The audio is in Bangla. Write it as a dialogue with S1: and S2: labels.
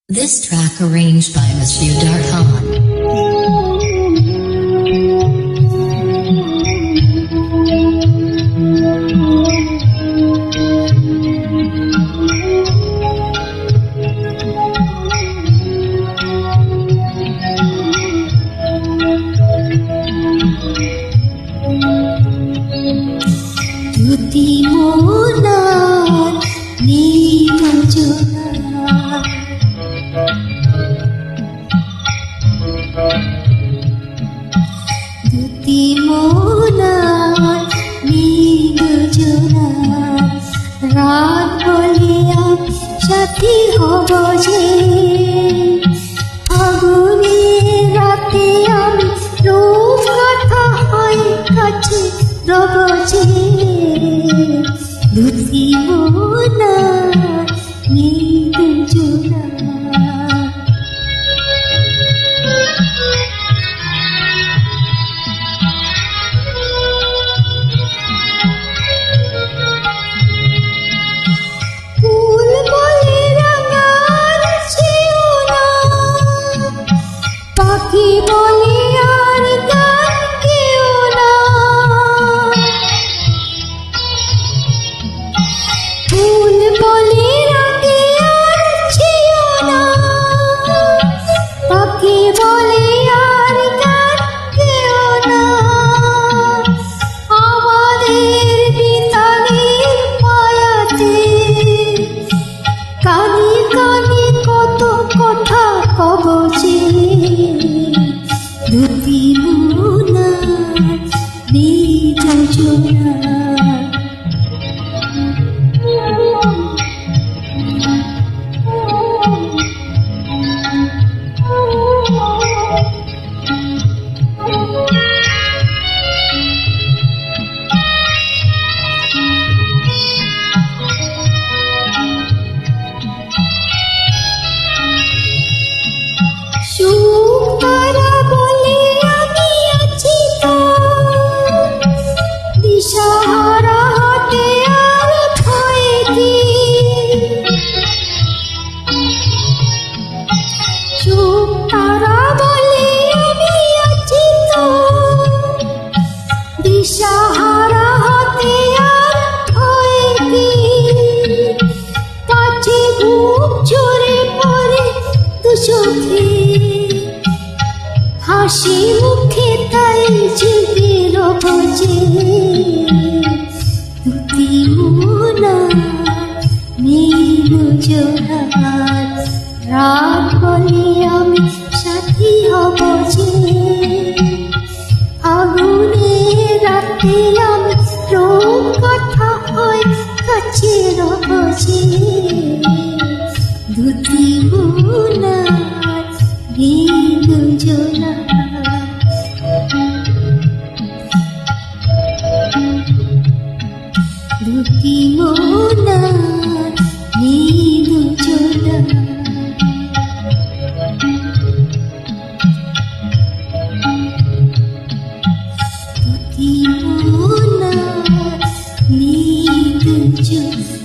S1: This track arranged by Monsieur Darhan.
S2: রাত বলিয়া সাথী হব যে ফাগুনে রাতে আমি রূপ কথা হয় কাছে রব যে দুটি মোনা নির্জনা দুটি মোনা নির্জনা হাসি মুখে তাই জিবে রব যে দুটি মোনা নির্জনা রাত বলে আমি সাথী হব যে ফাগুনে রাতে আমি রূপ কথা হয় কাছে রব যে দুটি মোনা নির্জনা দুটি মোনা নির্জনা দুটি মোনা নির্জনা